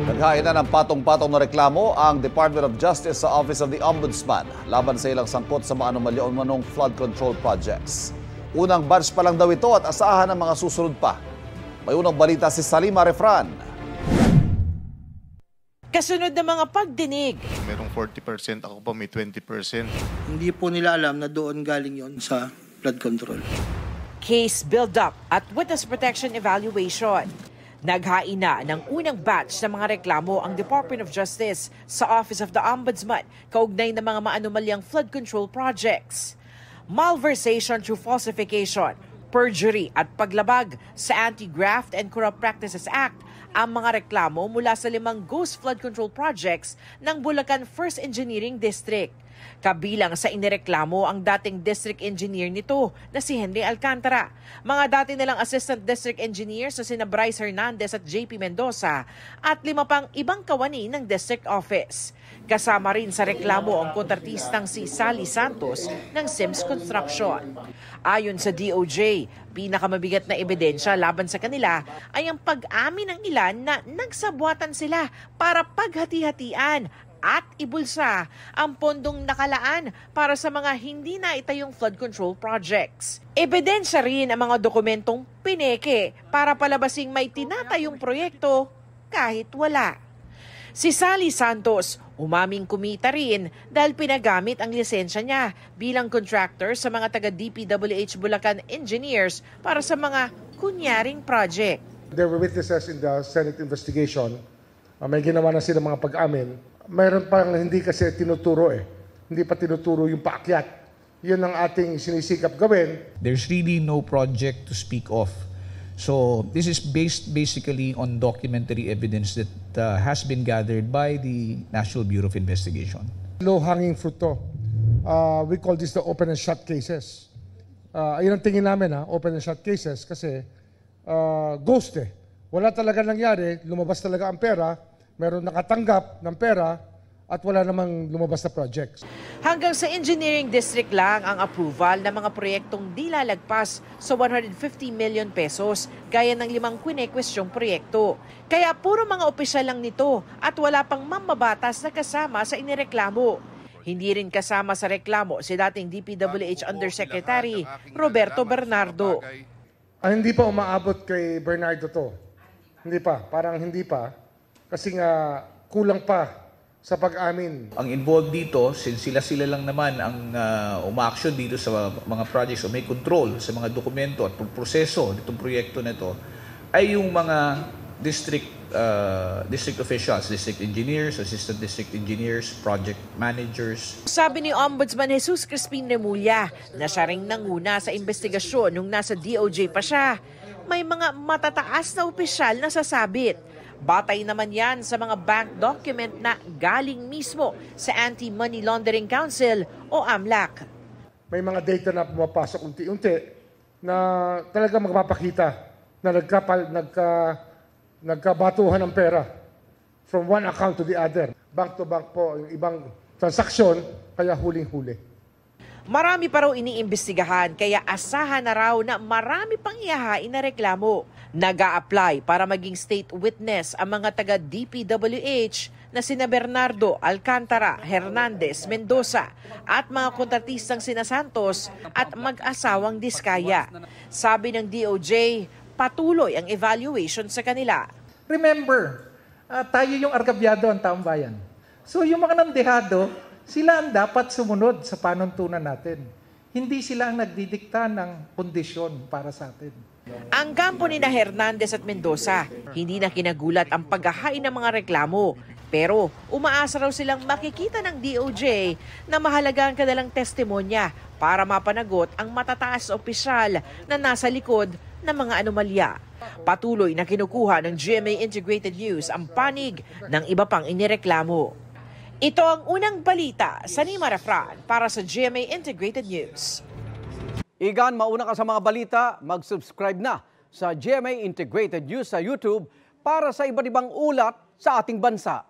Naghain na ng patong-patong na reklamo ang Department of Justice sa Office of the Ombudsman laban sa ilang sangkot sa mga anomalya o manong flood control projects. Unang batch pa lang daw ito at asahan ang mga susunod pa. May unang balita si Salima Refran. Kasunod na mga pagdinig. Merong 40%, ako pa may 20%. Hindi po nila alam na doon galing yon sa flood control. Case build-up at witness protection evaluation. Naghain na ng unang batch ng mga reklamo ang Department of Justice sa Office of the Ombudsman kaugnay ng mga maanomalyang flood control projects. Malversation through falsification, perjury at paglabag sa Anti-Graft and Corrupt Practices Act ang mga reklamo mula sa 5 ghost flood control projects ng Bulacan First Engineering District. Kabilang sa inireklamo ang dating district engineer nito na si Henry Alcantara, mga dati nilang assistant district engineers na sina Bryce Hernandez at JP Mendoza at 5 pang ibang kawani ng district office. Kasama rin sa reklamo ang kontratistang si Sally Santos ng Sims Construction. Ayon sa DOJ, pinakamabigat na ebidensya laban sa kanila ay ang pag-amin ng ilan na nagsabwatan sila para paghati-hatian at ibulsa ang pondong nakalaan para sa mga hindi na itayong flood control projects. Ebidensya rin ang mga dokumentong pineke para palabasing may tinatayong proyekto kahit wala. Si Sally Santos umaming kumita rin dahil pinagamit ang lisensya niya bilang contractor sa mga taga-DPWH Bulacan engineers para sa mga kunyaring project. There were witnesses in the Senate investigation. May ginawa na sila mga pag-amin. Mayroon pang hindi kasi tinuturo Hindi pa tinuturo yung paakyat. Yun ang ating sinisikap gawin. There's really no project to speak of. So this is based basically on documentary evidence that has been gathered by the National Bureau of Investigation. Low-hanging fruit to. We call this the open and shut cases. Ayun ang tingin namin, open and shut cases kasi ghost Wala talaga nangyari, lumabas talaga ang pera, meron nakatanggap ng pera at wala namang lumabas na projects. Hanggang sa engineering district lang ang approval ng mga proyektong di lalagpas sa 150 million pesos gaya ng 5 kwine-kwestyong proyekto. Kaya puro mga opisyal lang nito at wala pang mamabatas na kasama sa inireklamo. Hindi rin kasama sa reklamo si dating DPWH Undersecretary Roberto Bernardo. Hindi pa umaabot kay Bernardo to. Hindi pa, parang hindi pa. Kasi nga kulang pa sa pag-amin. Ang involved dito, since sila lang naman ang uma-action dito sa mga projects o may control sa mga dokumento at proseso nitong proyekto na ito, ay yung mga district officials, district engineers, assistant district engineers, project managers. Sabi ni Ombudsman Jesus Crispin Remulla na siya ring nanguna sa investigasyon nung nasa DOJ pa siya, may mga matataas na opisyal na sasabit. Batay naman yan sa mga bank document na galing mismo sa Anti-Money Laundering Council o AMLAC. May mga data na pumapasok unti-unti na talaga magpapakita na nagkabatuhan ng pera from one account to the other. Bank to bank po yung ibang transaksyon, kaya huling-huli. Marami pa raw iniimbestigahan kaya asahan na raw na marami pang ihahain na reklamo. Nag-a-apply para maging state witness ang mga taga-DPWH na sina Bernardo, Alcantara, Hernandez, Mendoza at mga kontratistang sina Santos at mag-asawang Diskaya. Sabi ng DOJ, patuloy ang evaluation sa kanila. Remember, tayo yung argabyado ang taong bayan. So yung mga nandehado, sila ang dapat sumunod sa panuntunan natin. Hindi sila ang nagdidikta ng kondisyon para sa atin. Ang kampo ni Hernandez at Mendoza, hindi na kinagulat ang paghahain ng mga reklamo. Pero umaasa raw silang makikita ng DOJ na mahalaga ang kanilang testimonya para mapanagot ang matataas na opisyal na nasa likod ng mga anomalya. Patuloy na kinukuha ng GMA Integrated News ang panig ng iba pang inireklamo. Ito ang unang balita sa Salima Refran para sa GMA Integrated News. Igan, mauna ka sa mga balita, mag-subscribe na sa GMA Integrated News sa YouTube para sa iba't ibang ulat sa ating bansa.